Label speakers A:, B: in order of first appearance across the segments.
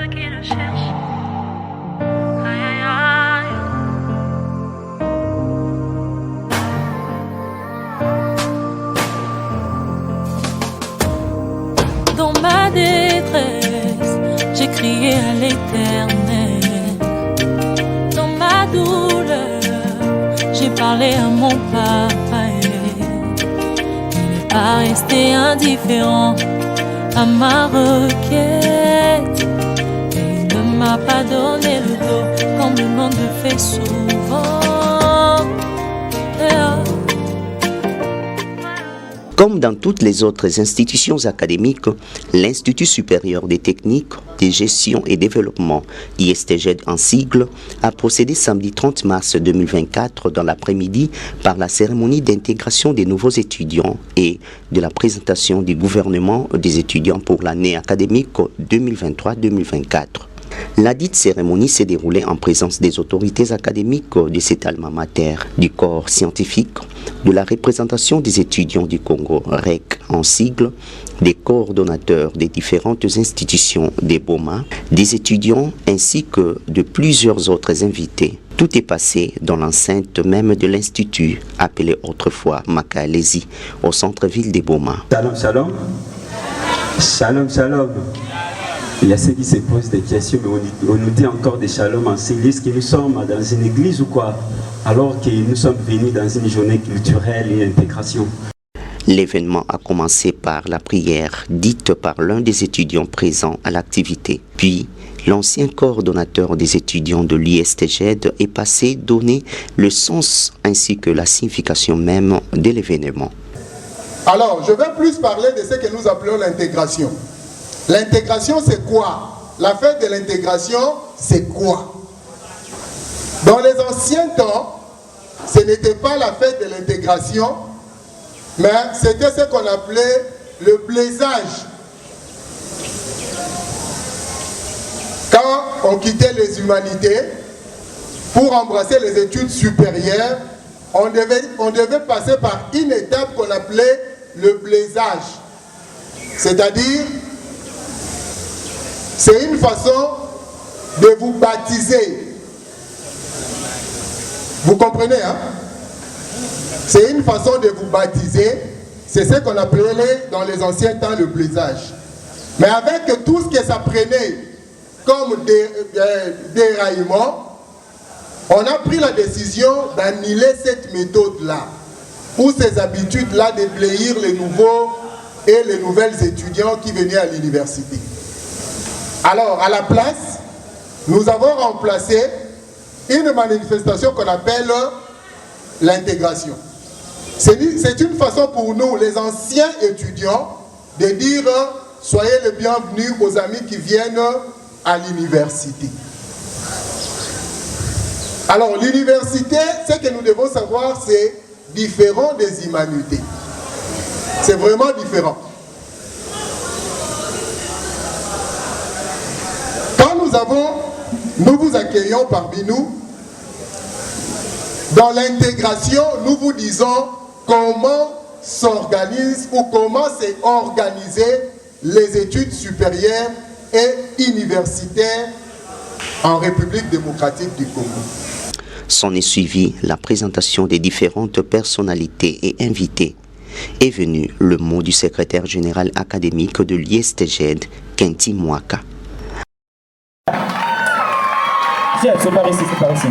A: ceux qui le cherchent. Aïe, aïe, aïe. Dans ma détresse, j'ai crié à l'Éternel. Dans ma douleur, j'ai parlé à mon papa. Il n'est pas resté indifférent à ma requête. Et il ne m'a pas donné le dos comme le monde le fait souvent.
B: Comme dans toutes les autres institutions académiques, l'Institut supérieur des techniques, de gestion et développement, ISTGED en sigle, a procédé samedi 30 mars 2024 dans l'après-midi par la cérémonie d'intégration des nouveaux étudiants et de la présentation du gouvernement des étudiants pour l'année académique 2023-2024. La dite cérémonie s'est déroulée en présence des autorités académiques de cet alma mater, du corps scientifique, de la représentation des étudiants du Congo, REC en sigle, des coordonnateurs des différentes institutions des BOMA, des étudiants ainsi que de plusieurs autres invités. Tout est passé dans l'enceinte même de l'Institut, appelé autrefois Makalezi, au centre-ville des BOMA.
C: Shalom, shalom. Shalom, shalom. Il y a ceux qui se posent des questions, mais on nous dit encore des shalom en sigle. Est-ce que nous sommes dans une église ou quoi? Alors que nous sommes venus dans une journée culturelle et intégration.
B: L'événement a commencé par la prière dite par l'un des étudiants présents à l'activité. Puis, l'ancien coordonnateur des étudiants de l'ISTGED est passé donner le sens ainsi que la signification même de l'événement.
D: Alors, je vais plus parler de ce que nous appelons l'intégration. L'intégration, c'est quoi? La fête de l'intégration, c'est quoi? Dans les anciens temps, ce n'était pas la fête de l'intégration, mais c'était ce qu'on appelait le blaisage. Quand on quittait les humanités pour embrasser les études supérieures, on devait passer par une étape qu'on appelait le blaisage. C'est-à-dire, c'est une façon de vous baptiser. Vous comprenez, hein? C'est une façon de vous baptiser. C'est ce qu'on appelait dans les anciens temps le blaisage. Mais avec tout ce que ça prenait comme déraillement, on a pris la décision d'annuler cette méthode-là, ou ces habitudes-là de bléir les nouveaux et les nouvelles étudiants qui venaient à l'université. Alors, à la place, nous avons remplacé une manifestation qu'on appelle l'intégration. C'est une façon pour nous, les anciens étudiants, de dire « Soyez les bienvenus aux amis qui viennent à l'université ». Alors, l'université, ce que nous devons savoir, c'est différent des humanités. C'est vraiment différent. Nous vous accueillons parmi nous. Dans l'intégration, nous vous disons comment s'organisent ou comment s'est organisé les études supérieures et universitaires en République démocratique du Congo.
B: S'en est suivi la présentation des différentes personnalités et invités. Est venu le mot du secrétaire général académique de l'ISTGED, Kenti Mwaka.
E: C'est par ici, c'est par ici.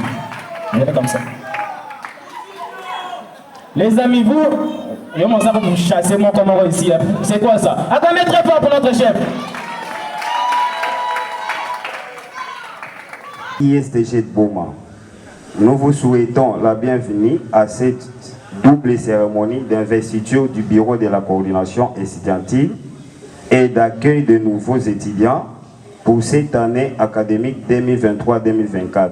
E: On est comme ça. Les amis, vous, et on va vous chasser mon comment ici. C'est quoi ça? Attendez très fort pour notre chef.
C: ISTGED Boma, nous vous souhaitons la bienvenue à cette double cérémonie d'investiture du bureau de la coordination estudiantine et d'accueil de nouveaux étudiants pour cette année académique 2023-2024.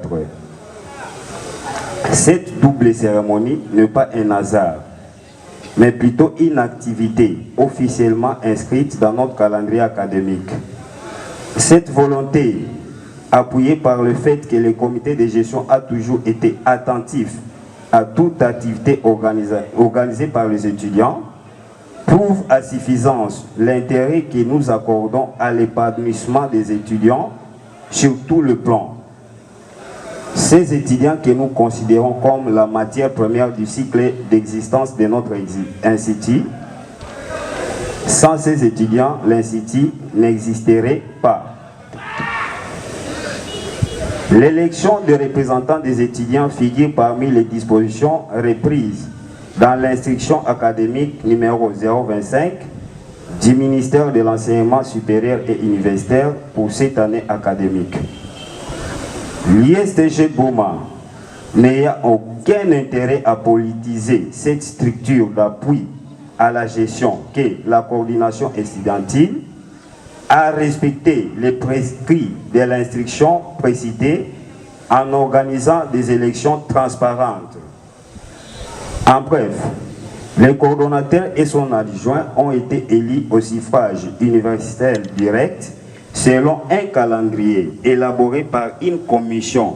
C: Cette double cérémonie n'est pas un hasard, mais plutôt une activité officiellement inscrite dans notre calendrier académique. Cette volonté, appuyée par le fait que le comité de gestion a toujours été attentif à toute activité organisée par les étudiants, prouve à suffisance l'intérêt que nous accordons à l'épanouissement des étudiants sur tout le plan. Ces étudiants que nous considérons comme la matière première du cycle d'existence de notre institut, sans ces étudiants, l'institut n'existerait pas. L'élection des représentants des étudiants figure parmi les dispositions reprises dans l'instruction académique numéro 025 du ministère de l'Enseignement supérieur et universitaire pour cette année académique. L'ISTG Boma n'ayant aucun intérêt à politiser cette structure d'appui à la gestion qu'est la coordination estudiantine, a respecté les prescrits de l'instruction précitée en organisant des élections transparentes. En bref, les coordonnateurs et son adjoint ont été élus au suffrage universel direct selon un calendrier élaboré par une commission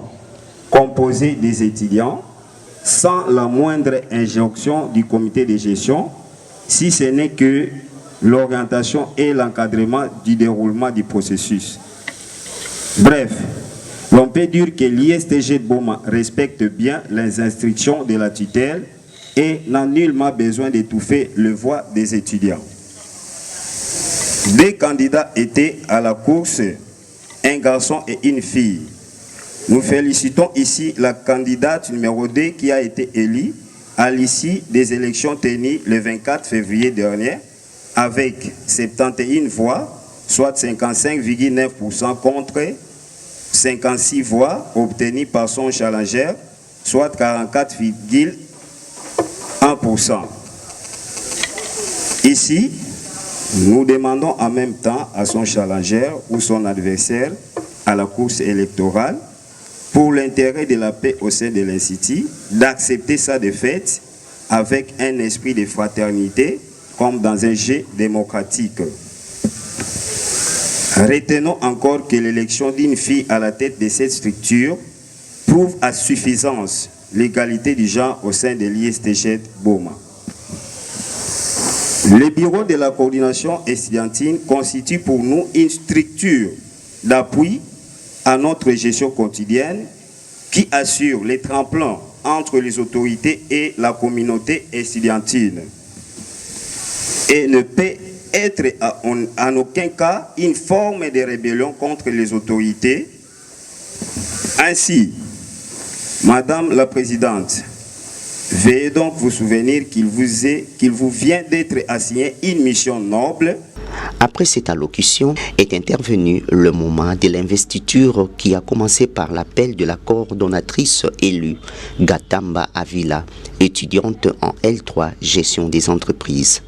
C: composée des étudiants sans la moindre injonction du comité de gestion, si ce n'est que l'orientation et l'encadrement du déroulement du processus. Bref, l'on peut dire que l'ISTG de Boma respecte bien les instructions de la tutelle et n'a nullement besoin d'étouffer le voix des étudiants. Deux candidats étaient à la course, un garçon et une fille. Nous félicitons ici la candidate numéro 2 qui a été élue à l'issue des élections tenues le 24 février dernier avec 71 voix, soit 55,9% contre 56 voix obtenues par son challenger, soit 44,1%. Ici, nous demandons en même temps à son challenger ou son adversaire à la course électorale, pour l'intérêt de la paix au sein de l'Institut, d'accepter sa défaite avec un esprit de fraternité comme dans un jeu démocratique. Retenons encore que l'élection d'une fille à la tête de cette structure prouve à suffisance l'égalité du genre au sein de l'ISTG Boma. Le bureau de la coordination estudiantine constitue pour nous une structure d'appui à notre gestion quotidienne qui assure les tremplins entre les autorités et la communauté estudiantine et ne peut être en aucun cas une forme de rébellion contre les autorités. Ainsi, Madame la Présidente, veuillez donc vous souvenir qu'il vous vient d'être assigné une mission noble.
B: Après cette allocution est intervenu le moment de l'investiture qui a commencé par l'appel de la coordonnatrice élue, Gatamba Avila, étudiante en L3 Gestion des entreprises.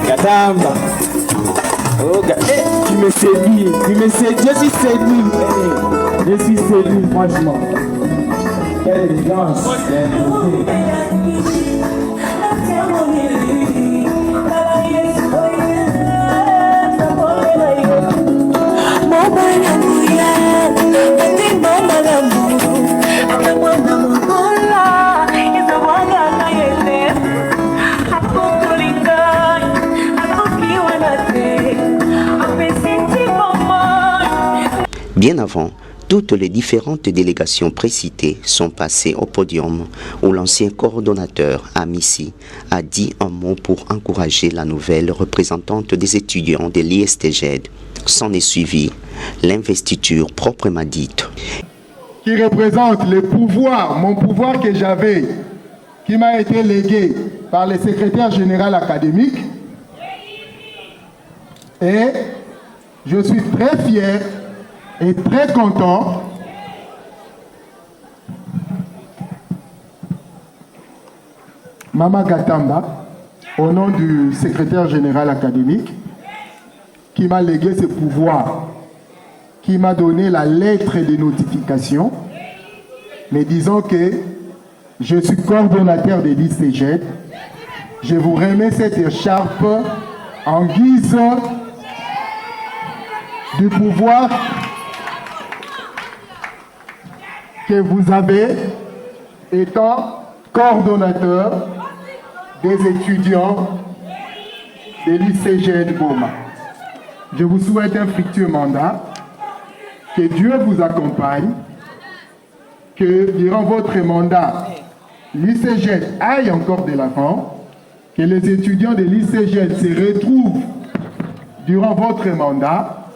E: Gatamba, oh, tu me séduis, je suis séduit, franchement. Quelle élégance,
B: Bien avant, toutes les différentes délégations précitées sont passées au podium où l'ancien coordonnateur Amissi a dit un mot pour encourager la nouvelle représentante des étudiants de l'ISTG. S'en est suivi l'investiture proprement dite.
D: Qui représente le pouvoir, mon pouvoir que j'avais, qui m'a été légué par le secrétaire général académique. Et je suis très fier et très content Mama Gatamba, au nom du secrétaire général académique, qui m'a légué ce pouvoir, qui m'a donné la lettre de notification, mais disons que je suis coordonnateur de l'ISTG. Je vous remets cette écharpe en guise du pouvoir que vous avez étant coordonnateur des étudiants de l'ISTG de Boma. je vous souhaite un fructueux mandat, que Dieu vous accompagne, que durant votre mandat, l'ICG aille encore de l'avant, que les étudiants de l'ICG se retrouvent durant votre mandat,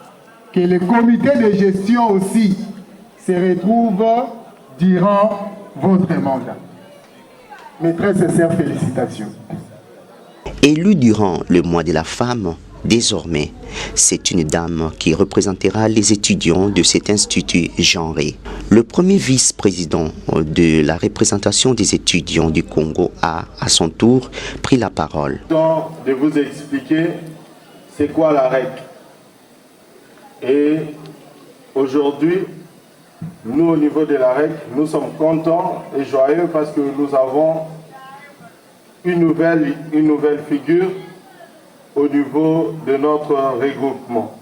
D: que le comité de gestion aussi se retrouve durant votre mandat. Mes très sincères félicitations.
B: Élue durant le mois de la femme, désormais, c'est une dame qui représentera les étudiants de cet institut genré. Le premier vice-président de la représentation des étudiants du Congo a, à son tour, pris la parole.
F: De vous expliquer c'est quoi la REC. Et aujourd'hui, nous au niveau de la REC, nous sommes contents et joyeux parce que nous avons une nouvelle figure au niveau de notre regroupement.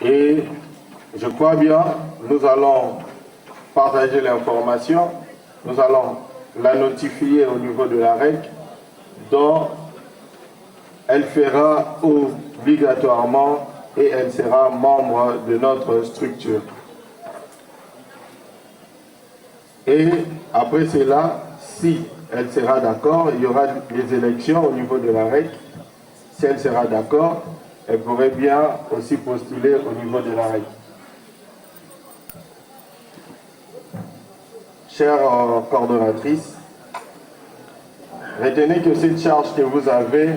F: Et je crois bien, nous allons partager l'information, nous allons la notifier au niveau de la REC, dont elle fera obligatoirement et elle sera membre de notre structure. Et après cela, si elle sera d'accord, il y aura des élections au niveau de la REC. Si elle sera d'accord, elle pourrait bien aussi postuler au niveau de la REC. Chère coordonnatrice, retenez que cette charge que vous avez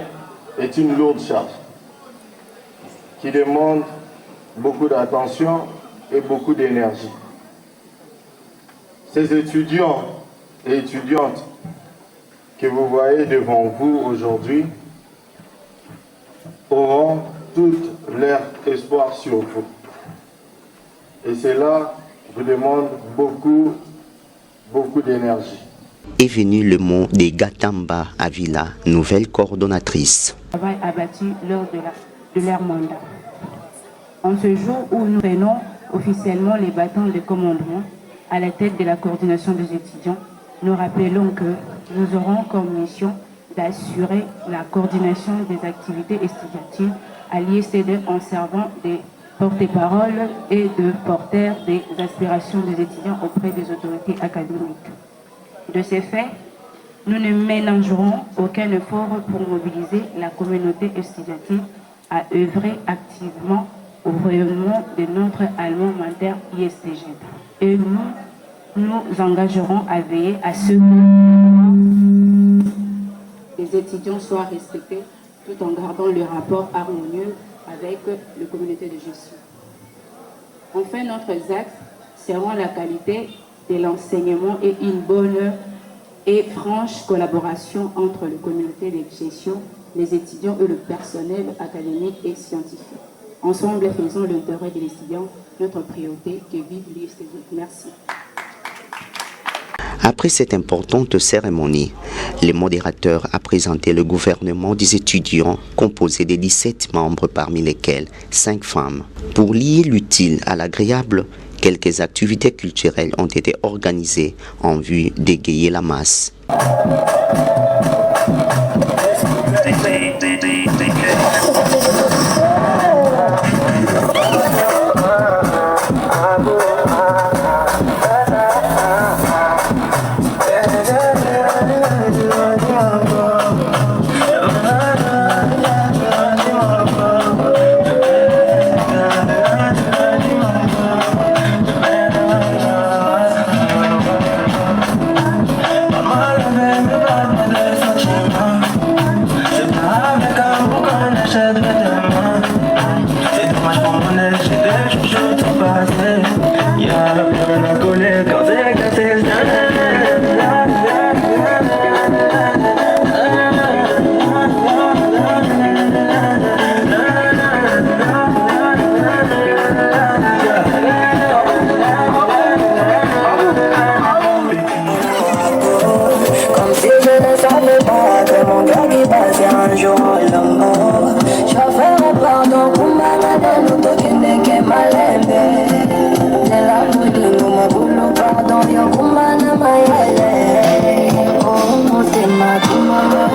F: est une lourde charge qui demande beaucoup d'attention et beaucoup d'énergie. Ces étudiants et étudiantes que vous voyez devant vous aujourd'hui auront tout leur espoir sur vous. Et cela vous demande beaucoup d'énergie.
B: Est venu le mot de Gatamba Avila, nouvelle coordonnatrice.
G: Travail abattu lors de leur mandat. En ce jour où nous prenons officiellement les bâtons de commandement à la tête de la coordination des étudiants, nous rappelons que nous aurons comme mission d'assurer la coordination des activités étudiantines à l'ISCD en servant des porte-paroles et de porteurs des aspirations des étudiants auprès des autorités académiques. De ces faits, nous ne ménagerons aucun effort pour mobiliser la communauté estudiantine à œuvrer activement au rayonnement de notre allemand mater ISTG. Et nous engagerons à veiller à ce que les étudiants soient respectés tout en gardant le rapport harmonieux avec la communauté de gestion. Enfin, notre axe sera la qualité de l'enseignement et une bonne et franche collaboration entre la communauté de gestion, les étudiants et le personnel académique et scientifique. Ensemble, faisons l'intérêt des étudiants notre priorité, que vive l'ISTG. Merci.
B: Après cette importante cérémonie, le modérateur a présenté le gouvernement des étudiants composé de 17 membres parmi lesquels 5 femmes. Pour lier l'utile à l'agréable, quelques activités culturelles ont été organisées en vue d'égayer la masse.
H: Kumana,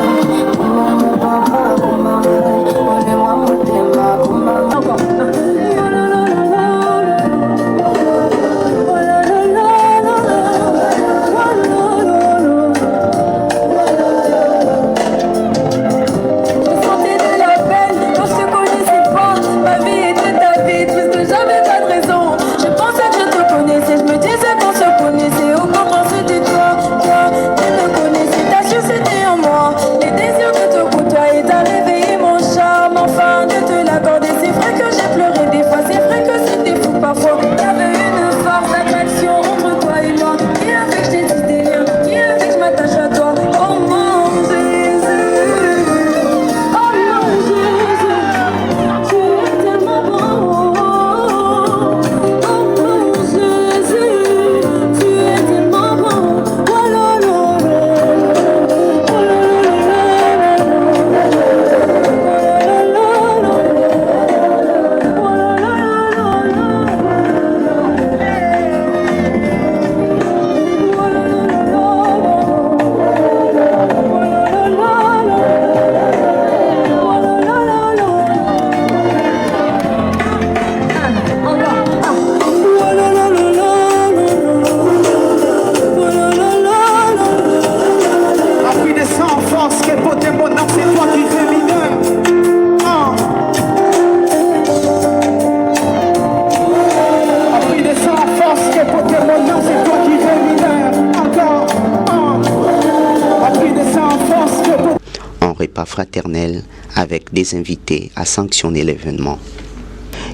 B: sera fraternel avec des invités à sanctionner l'événement.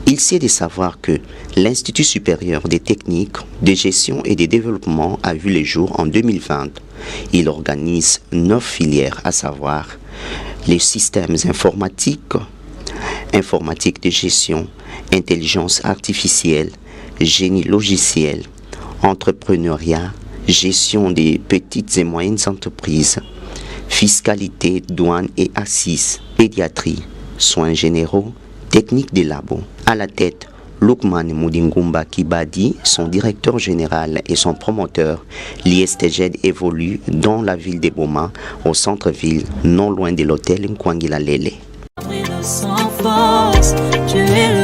B: Il sied de savoir que l'Institut supérieur des techniques, de gestion et de développement a vu le jour en 2020. Il organise 9 filières, à savoir les systèmes informatiques, informatique de gestion, intelligence artificielle, génie logiciel, entrepreneuriat, gestion des petites et moyennes entreprises, fiscalité, douane et assises, pédiatrie, soins généraux, technique des labos. À la tête, Lukman Moudingumba Kibadi, son directeur général et son promoteur, l'ISTGED évolue dans la ville de Boma, au centre-ville, non loin de l'hôtel Nkwangila Lele.
A: Sans force, tu es